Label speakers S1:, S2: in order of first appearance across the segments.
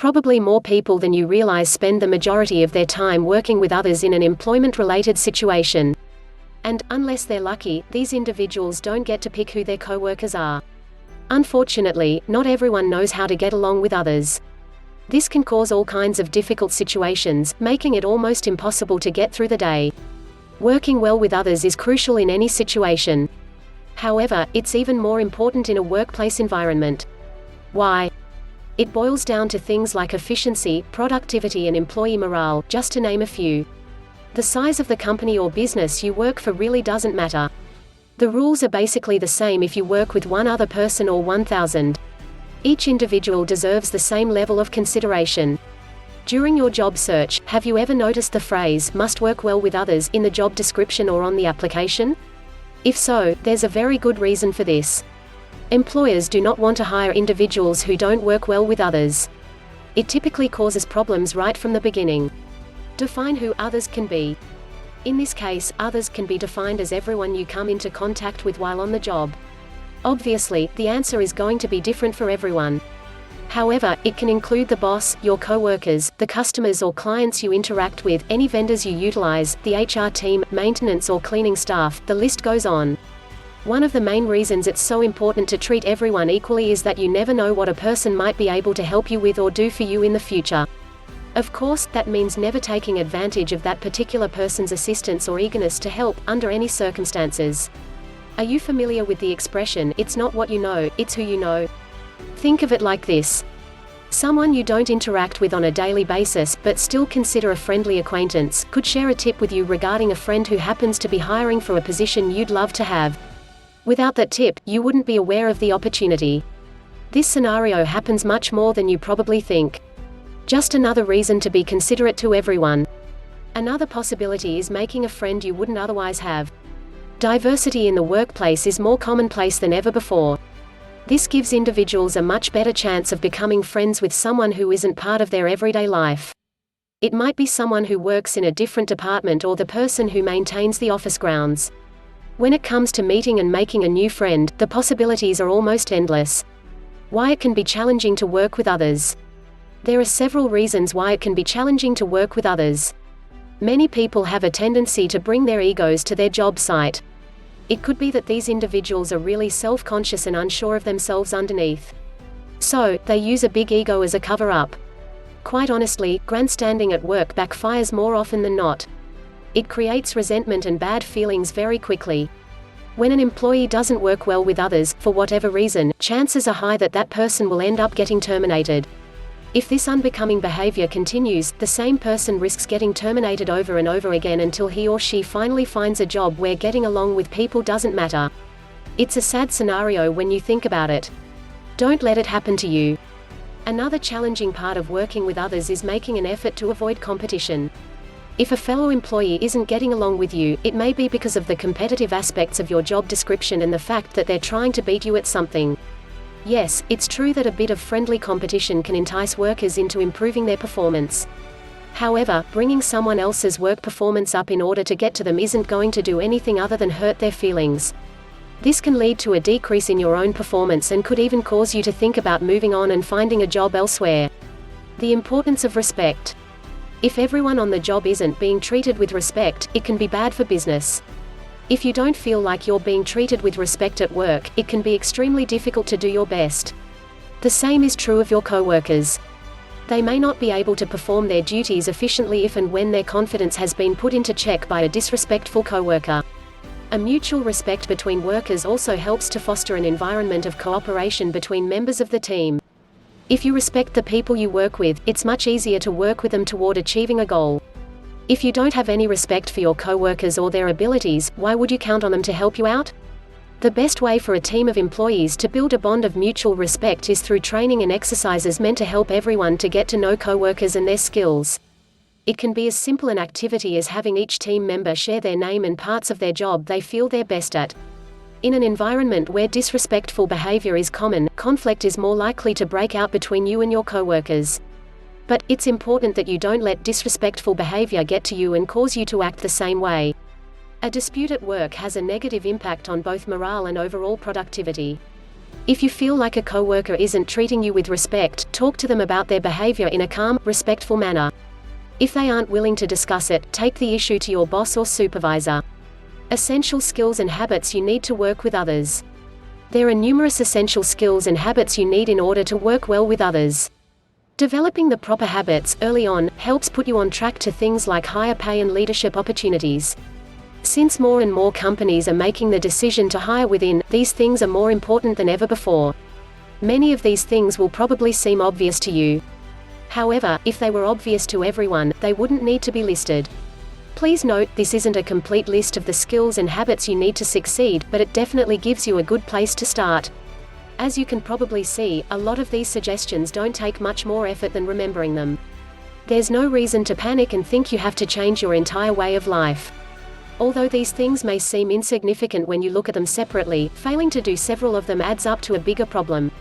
S1: Probably more people than you realize spend the majority of their time working with others in an employment-related situation. And, unless they're lucky, these individuals don't get to pick who their coworkers are. Unfortunately, not everyone knows how to get along with others. This can cause all kinds of difficult situations, making it almost impossible to get through the day. Working well with others is crucial in any situation. However, it's even more important in a workplace environment. Why? It boils down to things like efficiency, productivity and employee morale, just to name a few. The size of the company or business you work for really doesn't matter. The rules are basically the same if you work with one other person or 1,000. Each individual deserves the same level of consideration. During your job search, have you ever noticed the phrase, "must work well with others," in the job description or on the application? If so, there's a very good reason for this. Employers do not want to hire individuals who don't work well with others. It typically causes problems right from the beginning. Define who others can be. In this case, others can be defined as everyone you come into contact with while on the job. Obviously, the answer is going to be different for everyone. However, it can include the boss, your coworkers, the customers or clients you interact with, any vendors you utilize, the HR team, maintenance or cleaning staff, the list goes on. One of the main reasons it's so important to treat everyone equally is that you never know what a person might be able to help you with or do for you in the future. Of course, that means never taking advantage of that particular person's assistance or eagerness to help, under any circumstances. Are you familiar with the expression, "It's not what you know, it's who you know"? Think of it like this. Someone you don't interact with on a daily basis, but still consider a friendly acquaintance, could share a tip with you regarding a friend who happens to be hiring for a position you'd love to have. Without that tip, you wouldn't be aware of the opportunity. This scenario happens much more than you probably think. Just another reason to be considerate to everyone. Another possibility is making a friend you wouldn't otherwise have. Diversity in the workplace is more commonplace than ever before. This gives individuals a much better chance of becoming friends with someone who isn't part of their everyday life. It might be someone who works in a different department or the person who maintains the office grounds. When it comes to meeting and making a new friend, the possibilities are almost endless. Why it can be challenging to work with others. There are several reasons why it can be challenging to work with others. Many people have a tendency to bring their egos to their job site. It could be that these individuals are really self-conscious and unsure of themselves underneath. So, they use a big ego as a cover-up. Quite honestly, grandstanding at work backfires more often than not. It creates resentment and bad feelings very quickly. When an employee doesn't work well with others, for whatever reason, chances are high that that person will end up getting terminated. If this unbecoming behavior continues, the same person risks getting terminated over and over again until he or she finally finds a job where getting along with people doesn't matter. It's a sad scenario when you think about it. Don't let it happen to you. Another challenging part of working with others is making an effort to avoid competition. If a fellow employee isn't getting along with you, it may be because of the competitive aspects of your job description and the fact that they're trying to beat you at something. Yes, it's true that a bit of friendly competition can entice workers into improving their performance. However, bringing someone else's work performance up in order to get to them isn't going to do anything other than hurt their feelings. This can lead to a decrease in your own performance and could even cause you to think about moving on and finding a job elsewhere. The importance of respect. If everyone on the job isn't being treated with respect, it can be bad for business. If you don't feel like you're being treated with respect at work, it can be extremely difficult to do your best. The same is true of your coworkers. They may not be able to perform their duties efficiently if and when their confidence has been put into check by a disrespectful coworker. A mutual respect between workers also helps to foster an environment of cooperation between members of the team. If you respect the people you work with, it's much easier to work with them toward achieving a goal. If you don't have any respect for your coworkers or their abilities, why would you count on them to help you out? The best way for a team of employees to build a bond of mutual respect is through training and exercises meant to help everyone to get to know coworkers and their skills. It can be as simple an activity as having each team member share their name and parts of their job they feel they're best at. In an environment where disrespectful behavior is common, conflict is more likely to break out between you and your coworkers. But, it's important that you don't let disrespectful behavior get to you and cause you to act the same way. A dispute at work has a negative impact on both morale and overall productivity. If you feel like a coworker isn't treating you with respect, talk to them about their behavior in a calm, respectful manner. If they aren't willing to discuss it, take the issue to your boss or supervisor. Essential skills and habits you need to work with others. There are numerous essential skills and habits you need in order to work well with others. Developing the proper habits early on helps put you on track to things like higher pay and leadership opportunities. Since more and more companies are making the decision to hire within, these things are more important than ever before. Many of these things will probably seem obvious to you. However, if they were obvious to everyone, they wouldn't need to be listed. Please note, this isn't a complete list of the skills and habits you need to succeed, but it definitely gives you a good place to start. As you can probably see, a lot of these suggestions don't take much more effort than remembering them. There's no reason to panic and think you have to change your entire way of life. Although these things may seem insignificant when you look at them separately, failing to do several of them adds up to a bigger problem.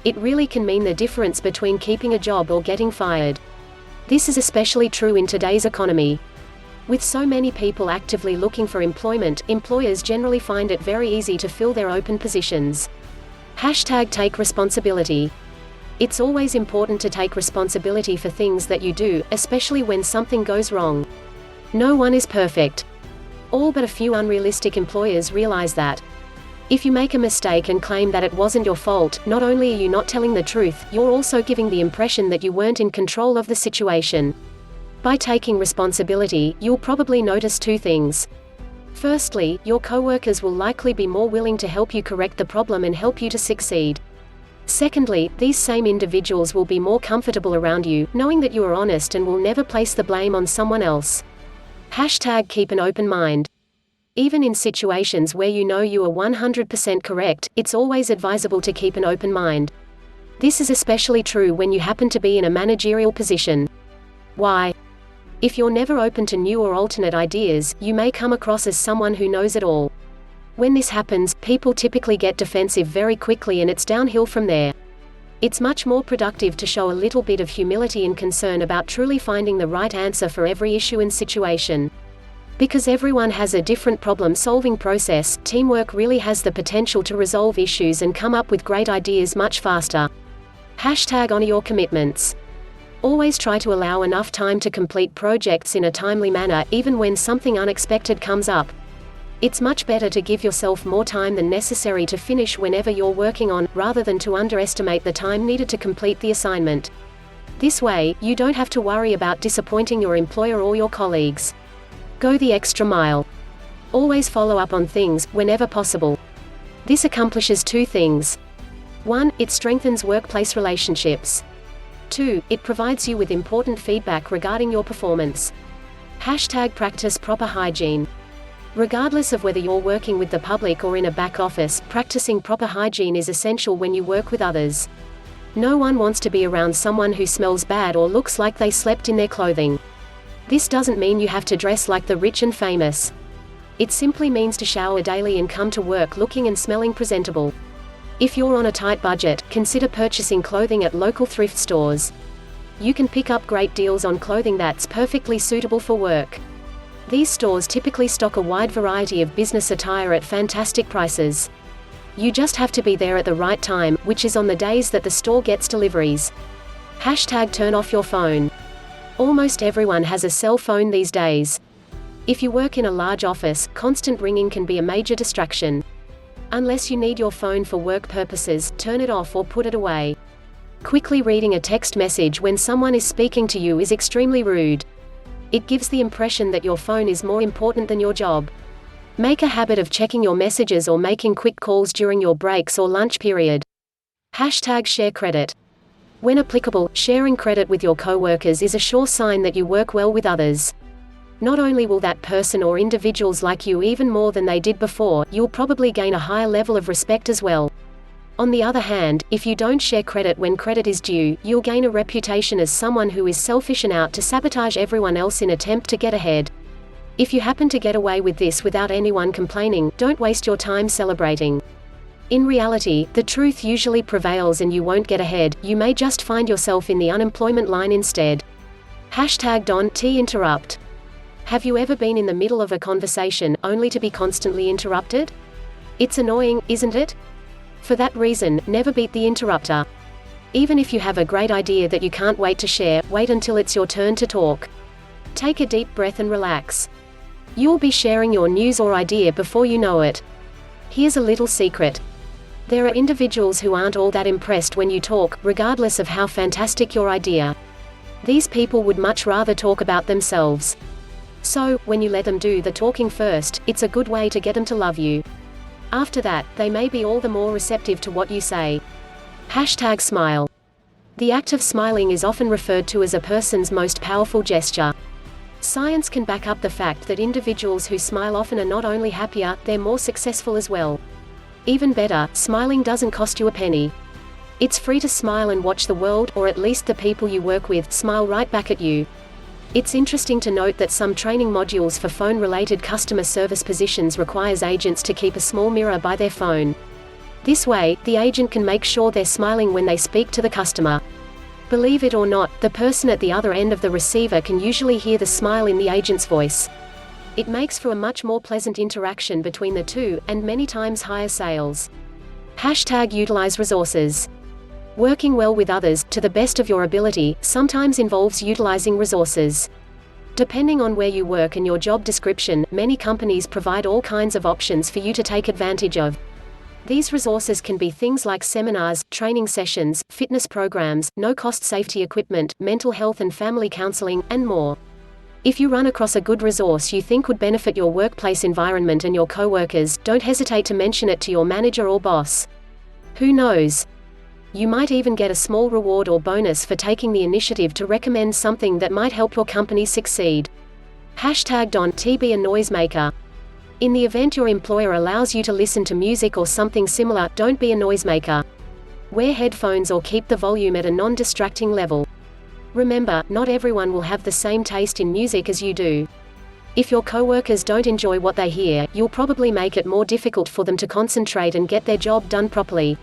S1: It really can mean the difference between keeping a job or getting fired. This is especially true in today's economy. With so many people actively looking for employment, employers generally find it very easy to fill their open positions. #Take responsibility. It's always important to take responsibility for things that you do, especially when something goes wrong. No one is perfect. All but a few unrealistic employers realize that. If you make a mistake and claim that it wasn't your fault, not only are you not telling the truth, you're also giving the impression that you weren't in control of the situation. By taking responsibility, you'll probably notice two things. Firstly, your coworkers will likely be more willing to help you correct the problem and help you to succeed. Secondly, these same individuals will be more comfortable around you, knowing that you are honest and will never place the blame on someone else. #Keep an open mind. Even in situations where you know you are 100% correct, it's always advisable to keep an open mind. This is especially true when you happen to be in a managerial position. Why? If you're never open to new or alternate ideas, you may come across as someone who knows it all. When this happens, people typically get defensive very quickly and it's downhill from there. It's much more productive to show a little bit of humility and concern about truly finding the right answer for every issue and situation. Because everyone has a different problem-solving process, teamwork really has the potential to resolve issues and come up with great ideas much faster. #Honor your commitments. Always try to allow enough time to complete projects in a timely manner, even when something unexpected comes up. It's much better to give yourself more time than necessary to finish whenever you're working on, rather than to underestimate the time needed to complete the assignment. This way, you don't have to worry about disappointing your employer or your colleagues. Go the extra mile. Always follow up on things, whenever possible. This accomplishes two things. 1. It strengthens workplace relationships. 2. It provides you with important feedback regarding your performance. #Practice proper hygiene. Regardless of whether you're working with the public or in a back office, practicing proper hygiene is essential when you work with others. No one wants to be around someone who smells bad or looks like they slept in their clothing. This doesn't mean you have to dress like the rich and famous. It simply means to shower daily and come to work looking and smelling presentable. If you're on a tight budget, consider purchasing clothing at local thrift stores. You can pick up great deals on clothing that's perfectly suitable for work. These stores typically stock a wide variety of business attire at fantastic prices. You just have to be there at the right time, which is on the days that the store gets deliveries. #Turn off your phone. Almost everyone has a cell phone these days. If you work in a large office, constant ringing can be a major distraction. Unless you need your phone for work purposes, turn it off or put it away. Quickly reading a text message when someone is speaking to you is extremely rude. It gives the impression that your phone is more important than your job. Make a habit of checking your messages or making quick calls during your breaks or lunch period. #Share credit. When applicable, sharing credit with your coworkers is a sure sign that you work well with others. Not only will that person or individuals like you even more than they did before, you'll probably gain a higher level of respect as well. On the other hand, if you don't share credit when credit is due, you'll gain a reputation as someone who is selfish and out to sabotage everyone else in an attempt to get ahead. If you happen to get away with this without anyone complaining, don't waste your time celebrating. In reality, the truth usually prevails and you won't get ahead, you may just find yourself in the unemployment line instead. #Don't interrupt. Have you ever been in the middle of a conversation, only to be constantly interrupted? It's annoying, isn't it? For that reason, never beat the interrupter. Even if you have a great idea that you can't wait to share, wait until it's your turn to talk. Take a deep breath and relax. You'll be sharing your news or idea before you know it. Here's a little secret. There are individuals who aren't all that impressed when you talk, regardless of how fantastic your idea. These people would much rather talk about themselves. So, when you let them do the talking first, it's a good way to get them to love you. After that, they may be all the more receptive to what you say. #smile. The act of smiling is often referred to as a person's most powerful gesture. Science can back up the fact that individuals who smile often are not only happier, they're more successful as well. Even better, smiling doesn't cost you a penny. It's free to smile and watch the world, or at least the people you work with, smile right back at you. It's interesting to note that some training modules for phone-related customer service positions requires agents to keep a small mirror by their phone. This way, the agent can make sure they're smiling when they speak to the customer. Believe it or not, the person at the other end of the receiver can usually hear the smile in the agent's voice. It makes for a much more pleasant interaction between the two, and many times higher sales. #utilize resources. Working well with others, to the best of your ability, sometimes involves utilizing resources. Depending on where you work and your job description, many companies provide all kinds of options for you to take advantage of. These resources can be things like seminars, training sessions, fitness programs, no-cost safety equipment, mental health and family counseling, and more. If you run across a good resource you think would benefit your workplace environment and your coworkers, don't hesitate to mention it to your manager or boss. Who knows? You might even get a small reward or bonus for taking the initiative to recommend something that might help your company succeed. #don't be a noisemaker. In the event your employer allows you to listen to music or something similar, don't be a noisemaker. Wear headphones or keep the volume at a non-distracting level. Remember, not everyone will have the same taste in music as you do. If your coworkers don't enjoy what they hear, you'll probably make it more difficult for them to concentrate and get their job done properly.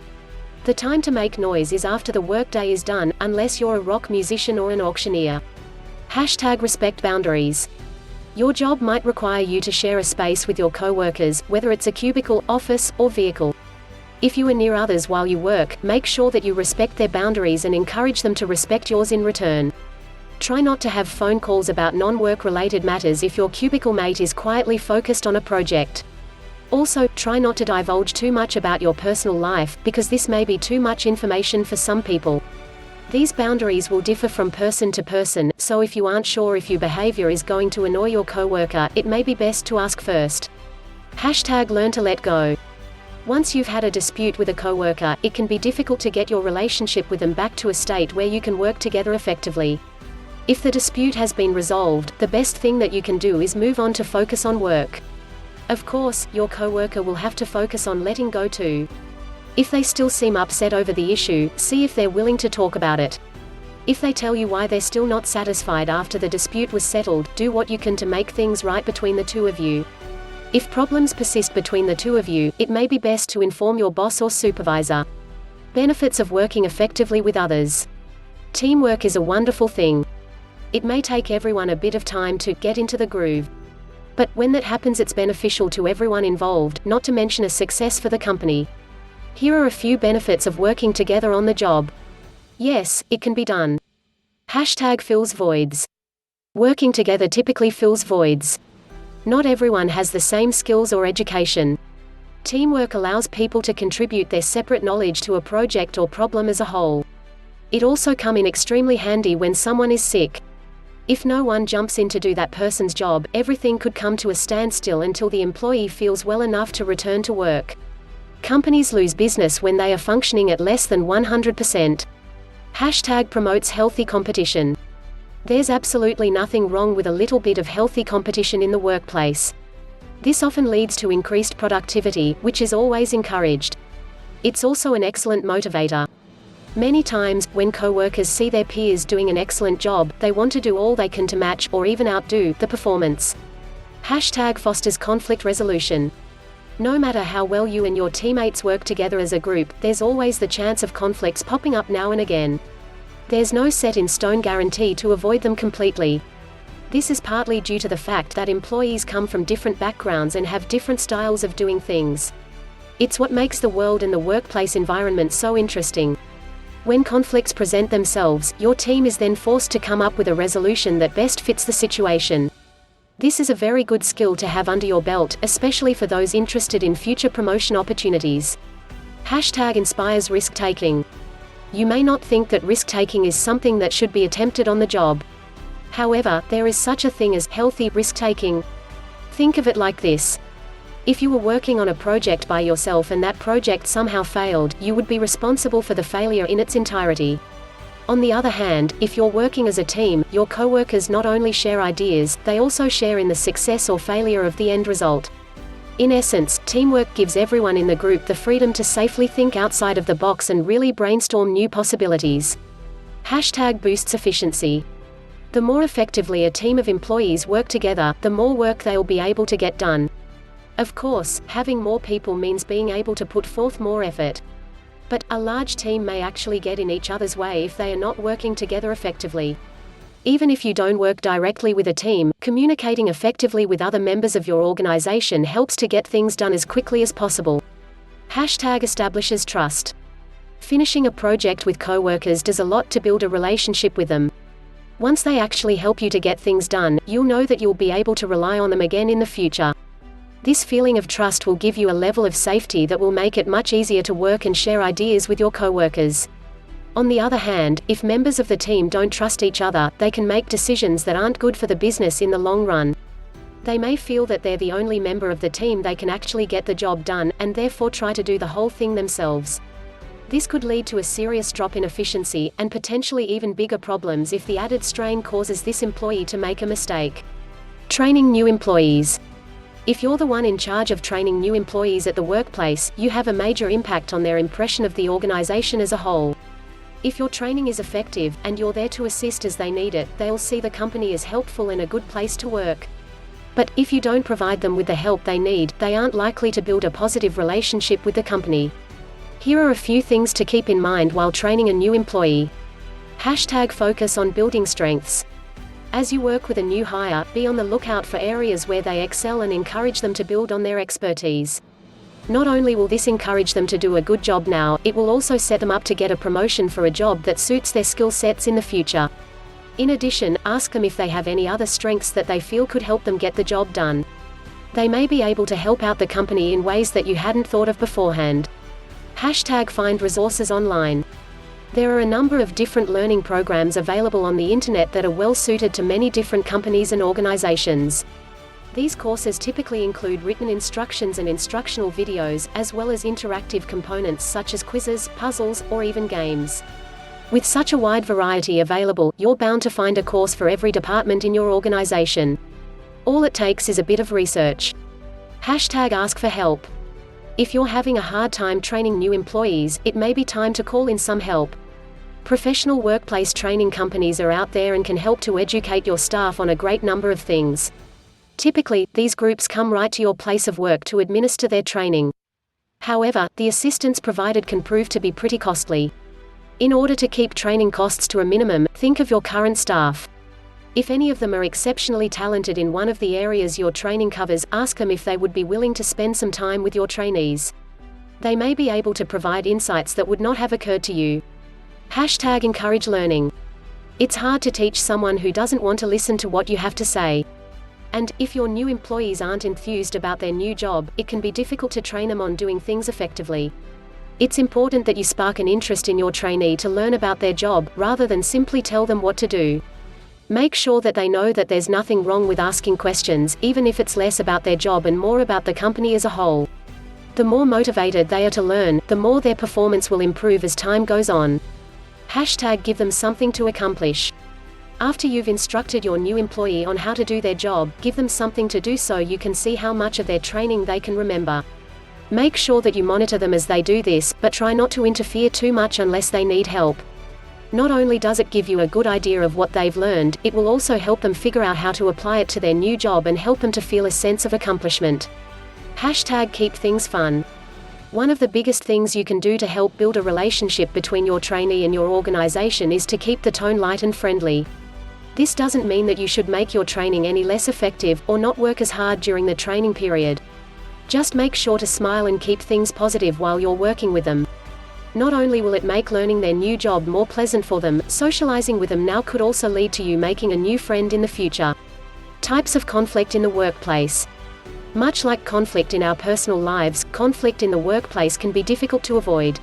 S1: The time to make noise is after the workday is done, unless you're a rock musician or an auctioneer. #respect boundaries. Your job might require you to share a space with your coworkers, whether it's a cubicle, office, or vehicle. If you are near others while you work, make sure that you respect their boundaries and encourage them to respect yours in return. Try not to have phone calls about non-work related matters if your cubicle mate is quietly focused on a project. Also, try not to divulge too much about your personal life, because this may be too much information for some people. These boundaries will differ from person to person, so if you aren't sure if your behavior is going to annoy your coworker, it may be best to ask first. #learn to let go. Once you've had a dispute with a coworker, it can be difficult to get your relationship with them back to a state where you can work together effectively. If the dispute has been resolved, the best thing that you can do is move on to focus on work. Of course, your coworker will have to focus on letting go too. If they still seem upset over the issue, see if they're willing to talk about it. If they tell you why they're still not satisfied after the dispute was settled, do what you can to make things right between the two of you. If problems persist between the two of you, it may be best to inform your boss or supervisor. Benefits of working effectively with others. Teamwork is a wonderful thing. It may take everyone a bit of time to get into the groove. But when that happens, it's beneficial to everyone involved, not to mention a success for the company. Here are a few benefits of working together on the job. Yes, it can be done. #fills voids. Working together typically fills voids. Not everyone has the same skills or education. Teamwork allows people to contribute their separate knowledge to a project or problem as a whole. It also comes in extremely handy when someone is sick. If no one jumps in to do that person's job, everything could come to a standstill until the employee feels well enough to return to work. Companies lose business when they are functioning at less than 100%. #promotes healthy competition. There's absolutely nothing wrong with a little bit of healthy competition in the workplace. This often leads to increased productivity, which is always encouraged. It's also an excellent motivator. Many times, when coworkers see their peers doing an excellent job, they want to do all they can to match, or even outdo, the performance. #fosters conflict resolution. No matter how well you and your teammates work together as a group, there's always the chance of conflicts popping up now and again. There's no set-in-stone guarantee to avoid them completely. This is partly due to the fact that employees come from different backgrounds and have different styles of doing things. It's what makes the world and the workplace environment so interesting. When conflicts present themselves, your team is then forced to come up with a resolution that best fits the situation. This is a very good skill to have under your belt, especially for those interested in future promotion opportunities. #inspires risk-taking. You may not think that risk-taking is something that should be attempted on the job. However, there is such a thing as healthy risk-taking. Think of it like this. If you were working on a project by yourself and that project somehow failed, you would be responsible for the failure in its entirety. On the other hand, if you're working as a team, your coworkers not only share ideas, they also share in the success or failure of the end result. In essence, teamwork gives everyone in the group the freedom to safely think outside of the box and really brainstorm new possibilities. #boosts efficiency. The more effectively a team of employees work together, the more work they'll be able to get done. Of course, having more people means being able to put forth more effort. But a large team may actually get in each other's way if they are not working together effectively. Even if you don't work directly with a team, communicating effectively with other members of your organization helps to get things done as quickly as possible. #establishes trust. Finishing a project with coworkers does a lot to build a relationship with them. Once they actually help you to get things done, you'll know that you'll be able to rely on them again in the future. This feeling of trust will give you a level of safety that will make it much easier to work and share ideas with your coworkers. On the other hand, if members of the team don't trust each other, they can make decisions that aren't good for the business in the long run. They may feel that they're the only member of the team they can actually get the job done, and therefore try to do the whole thing themselves. This could lead to a serious drop in efficiency, and potentially even bigger problems if the added strain causes this employee to make a mistake. Training new employees. If you're the one in charge of training new employees at the workplace, you have a major impact on their impression of the organization as a whole. If your training is effective, and you're there to assist as they need it, they'll see the company as helpful and a good place to work. But if you don't provide them with the help they need, they aren't likely to build a positive relationship with the company. Here are a few things to keep in mind while training a new employee. #focus on building strengths. As you work with a new hire, be on the lookout for areas where they excel and encourage them to build on their expertise. Not only will this encourage them to do a good job now, it will also set them up to get a promotion for a job that suits their skill sets in the future. In addition, ask them if they have any other strengths that they feel could help them get the job done. They may be able to help out the company in ways that you hadn't thought of beforehand. #find resources online. There are a number of different learning programs available on the internet that are well suited to many different companies and organizations. These courses typically include written instructions and instructional videos, as well as interactive components such as quizzes, puzzles, or even games. With such a wide variety available, you're bound to find a course for every department in your organization. All it takes is a bit of research. #ask for help. If you're having a hard time training new employees, it may be time to call in some help. Professional workplace training companies are out there and can help to educate your staff on a great number of things. Typically, these groups come right to your place of work to administer their training. However, the assistance provided can prove to be pretty costly. In order to keep training costs to a minimum, think of your current staff. If any of them are exceptionally talented in one of the areas your training covers, ask them if they would be willing to spend some time with your trainees. They may be able to provide insights that would not have occurred to you. #encourage learning. It's hard to teach someone who doesn't want to listen to what you have to say. And, if your new employees aren't enthused about their new job, it can be difficult to train them on doing things effectively. It's important that you spark an interest in your trainee to learn about their job, rather than simply tell them what to do. Make sure that they know that there's nothing wrong with asking questions, even if it's less about their job and more about the company as a whole. The more motivated they are to learn, the more their performance will improve as time goes on. #give them something to accomplish. After you've instructed your new employee on how to do their job, give them something to do so you can see how much of their training they can remember. Make sure that you monitor them as they do this, but try not to interfere too much unless they need help. Not only does it give you a good idea of what they've learned, it will also help them figure out how to apply it to their new job and help them to feel a sense of accomplishment. #keep things fun. One of the biggest things you can do to help build a relationship between your trainee and your organization is to keep the tone light and friendly. This doesn't mean that you should make your training any less effective, or not work as hard during the training period. Just make sure to smile and keep things positive while you're working with them. Not only will it make learning their new job more pleasant for them, socializing with them now could also lead to you making a new friend in the future. Types of conflict in the workplace. Much like conflict in our personal lives, conflict in the workplace can be difficult to avoid.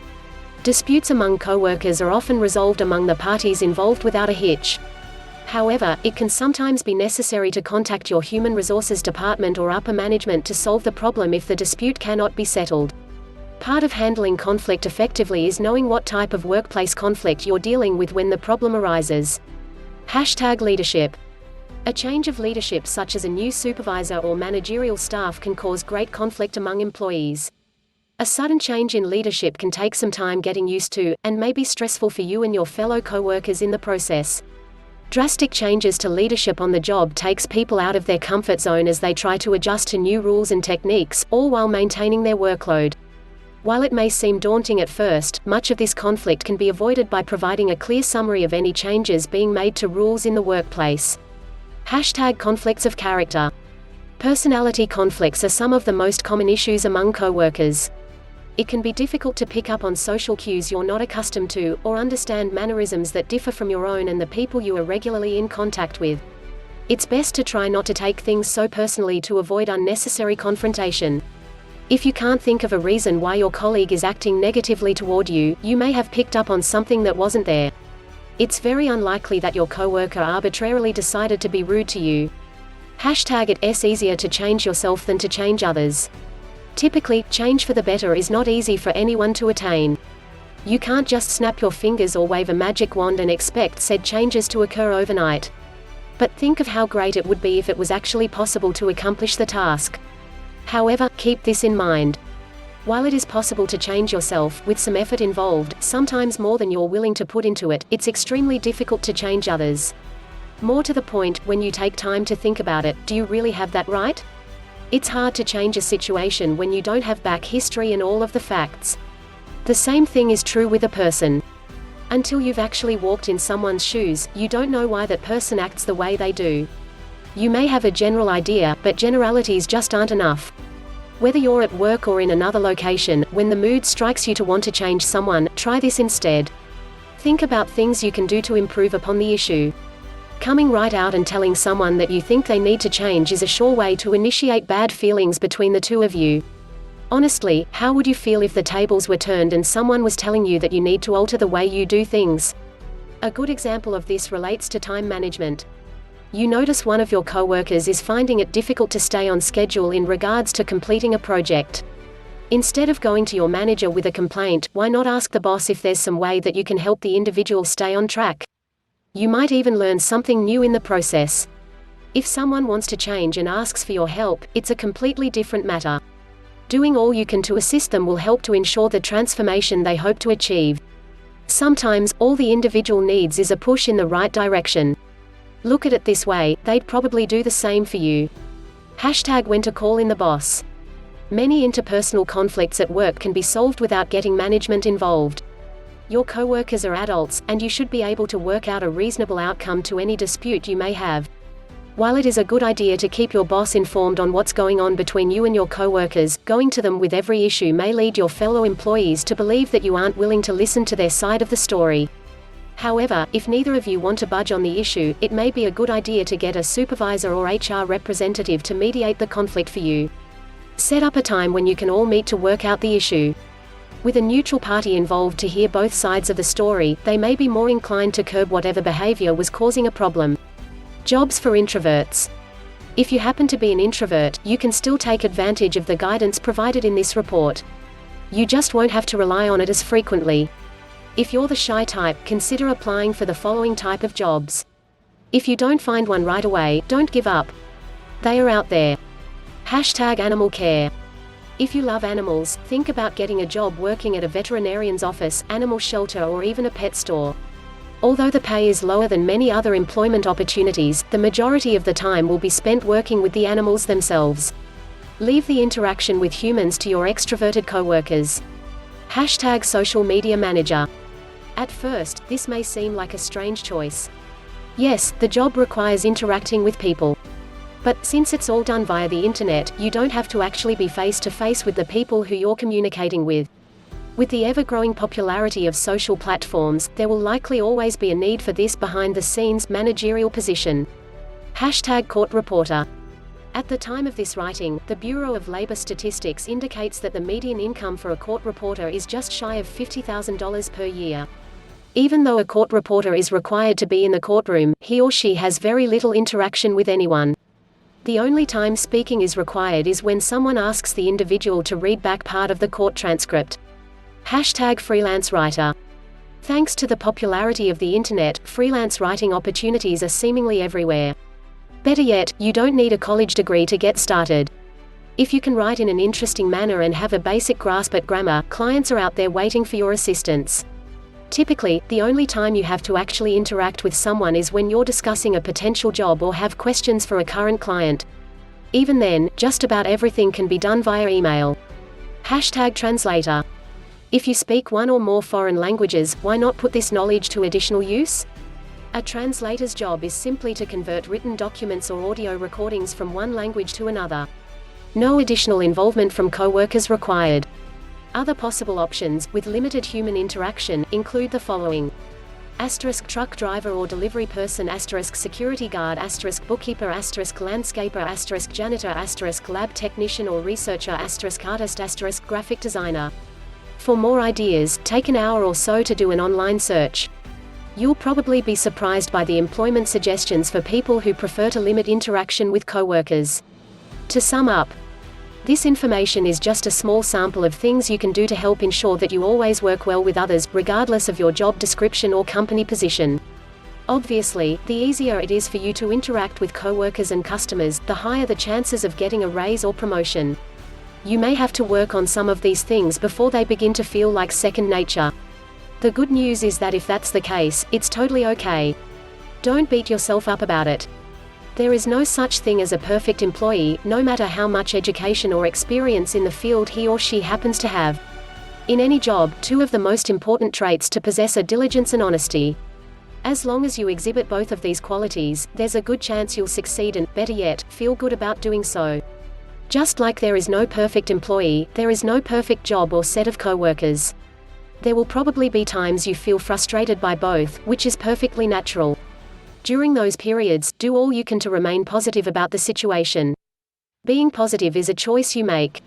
S1: Disputes among coworkers are often resolved among the parties involved without a hitch. However, it can sometimes be necessary to contact your human resources department or upper management to solve the problem if the dispute cannot be settled. Part of handling conflict effectively is knowing what type of workplace conflict you're dealing with when the problem arises. #leadership. A change of leadership such as a new supervisor or managerial staff can cause great conflict among employees. A sudden change in leadership can take some time getting used to, and may be stressful for you and your fellow co-workers in the process. Drastic changes to leadership on the job takes people out of their comfort zone as they try to adjust to new rules and techniques, all while maintaining their workload. While it may seem daunting at first, much of this conflict can be avoided by providing a clear summary of any changes being made to rules in the workplace. #conflicts of character. Personality conflicts are some of the most common issues among co-workers. It can be difficult to pick up on social cues you're not accustomed to, or understand mannerisms that differ from your own and the people you are regularly in contact with. It's best to try not to take things so personally to avoid unnecessary confrontation. If you can't think of a reason why your colleague is acting negatively toward you, you may have picked up on something that wasn't there. It's very unlikely that your coworker arbitrarily decided to be rude to you. #It's easier to change yourself than to change others. Typically, change for the better is not easy for anyone to attain. You can't just snap your fingers or wave a magic wand and expect said changes to occur overnight. But think of how great it would be if it was actually possible to accomplish the task. However, keep this in mind. While it is possible to change yourself, with some effort involved, sometimes more than you're willing to put into it, it's extremely difficult to change others. More to the point, when you take time to think about it, do you really have that right? It's hard to change a situation when you don't have back history and all of the facts. The same thing is true with a person. Until you've actually walked in someone's shoes, you don't know why that person acts the way they do. You may have a general idea, but generalities just aren't enough. Whether you're at work or in another location, when the mood strikes you to want to change someone, try this instead. Think about things you can do to improve upon the issue. Coming right out and telling someone that you think they need to change is a sure way to initiate bad feelings between the two of you. Honestly, how would you feel if the tables were turned and someone was telling you that you need to alter the way you do things? A good example of this relates to time management. You notice one of your coworkers is finding it difficult to stay on schedule in regards to completing a project. Instead of going to your manager with a complaint, why not ask the boss if there's some way that you can help the individual stay on track? You might even learn something new in the process. If someone wants to change and asks for your help, it's a completely different matter. Doing all you can to assist them will help to ensure the transformation they hope to achieve. Sometimes, all the individual needs is a push in the right direction. Look at it this way, they'd probably do the same for you. #when to call in the boss. Many interpersonal conflicts at work can be solved without getting management involved. Your coworkers are adults, and you should be able to work out a reasonable outcome to any dispute you may have. While it is a good idea to keep your boss informed on what's going on between you and your coworkers, going to them with every issue may lead your fellow employees to believe that you aren't willing to listen to their side of the story. However, if neither of you want to budge on the issue, it may be a good idea to get a supervisor or HR representative to mediate the conflict for you. Set up a time when you can all meet to work out the issue. With a neutral party involved to hear both sides of the story, they may be more inclined to curb whatever behavior was causing a problem. Jobs for introverts. If you happen to be an introvert, you can still take advantage of the guidance provided in this report. You just won't have to rely on it as frequently. If you're the shy type, consider applying for the following type of jobs. If you don't find one right away, don't give up. They are out there. #animal care. If you love animals, think about getting a job working at a veterinarian's office, animal shelter, or even a pet store. Although the pay is lower than many other employment opportunities, the majority of the time will be spent working with the animals themselves. Leave the interaction with humans to your extroverted coworkers. #social media manager. At first, this may seem like a strange choice. Yes, the job requires interacting with people. But, since it's all done via the internet, you don't have to actually be face-to-face with the people who you're communicating with. With the ever-growing popularity of social platforms, there will likely always be a need for this behind-the-scenes managerial position. #Court reporter. At the time of this writing, the Bureau of Labor Statistics indicates that the median income for a court reporter is just shy of $50,000 per year. Even though a court reporter is required to be in the courtroom, he or she has very little interaction with anyone. The only time speaking is required is when someone asks the individual to read back part of the court transcript. #freelance writer. Thanks to the popularity of the internet, freelance writing opportunities are seemingly everywhere. Better yet, you don't need a college degree to get started. If you can write in an interesting manner and have a basic grasp at grammar, clients are out there waiting for your assistance. Typically, the only time you have to actually interact with someone is when you're discussing a potential job or have questions for a current client. Even then, just about everything can be done via email. #translator. If you speak one or more foreign languages, why not put this knowledge to additional use? A translator's job is simply to convert written documents or audio recordings from one language to another. No additional involvement from co-workers required. Other possible options, with limited human interaction, include the following. *truck driver or delivery person, *security guard, *bookkeeper, *landscaper, *janitor, *lab technician or researcher, *artist, *graphic designer. For more ideas, take an hour or so to do an online search. You'll probably be surprised by the employment suggestions for people who prefer to limit interaction with coworkers. To sum up, this information is just a small sample of things you can do to help ensure that you always work well with others, regardless of your job description or company position. Obviously, the easier it is for you to interact with coworkers and customers, the higher the chances of getting a raise or promotion. You may have to work on some of these things before they begin to feel like second nature. The good news is that if that's the case, it's totally okay. Don't beat yourself up about it. There is no such thing as a perfect employee, no matter how much education or experience in the field he or she happens to have. In any job, two of the most important traits to possess are diligence and honesty. As long as you exhibit both of these qualities, there's a good chance you'll succeed and, better yet, feel good about doing so. Just like there is no perfect employee, there is no perfect job or set of coworkers. There will probably be times you feel frustrated by both, which is perfectly natural. During those periods, do all you can to remain positive about the situation. Being positive is a choice you make.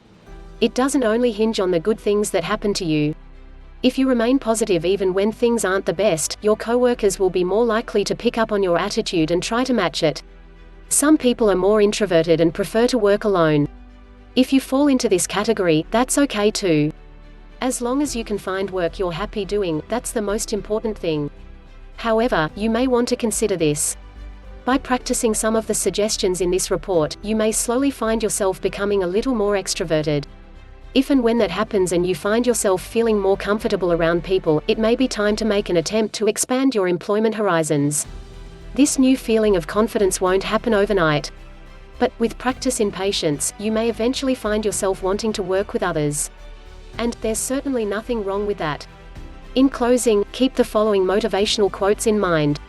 S1: It doesn't only hinge on the good things that happen to you. If you remain positive even when things aren't the best, your coworkers will be more likely to pick up on your attitude and try to match it. Some people are more introverted and prefer to work alone. If you fall into this category, that's okay too. As long as you can find work you're happy doing, that's the most important thing. However, you may want to consider this. By practicing some of the suggestions in this report, you may slowly find yourself becoming a little more extroverted. If and when that happens and you find yourself feeling more comfortable around people, it may be time to make an attempt to expand your employment horizons. This new feeling of confidence won't happen overnight. But, with practice in patience, you may eventually find yourself wanting to work with others. And, there's certainly nothing wrong with that. In closing, keep the following motivational quotes in mind.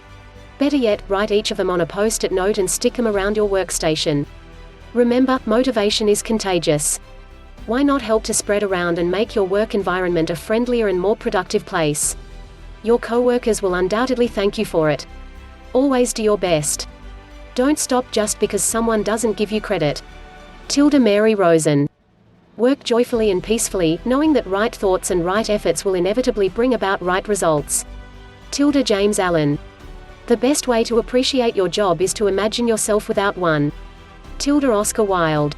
S1: Better yet, write each of them on a post-it note and stick them around your workstation. Remember, motivation is contagious. Why not help to spread around and make your work environment a friendlier and more productive place? Your coworkers will undoubtedly thank you for it. Always do your best. Don't stop just because someone doesn't give you credit. Mary Rosen. Work joyfully and peacefully, knowing that right thoughts and right efforts will inevitably bring about right results. James Allen. The best way to appreciate your job is to imagine yourself without one. Oscar Wilde.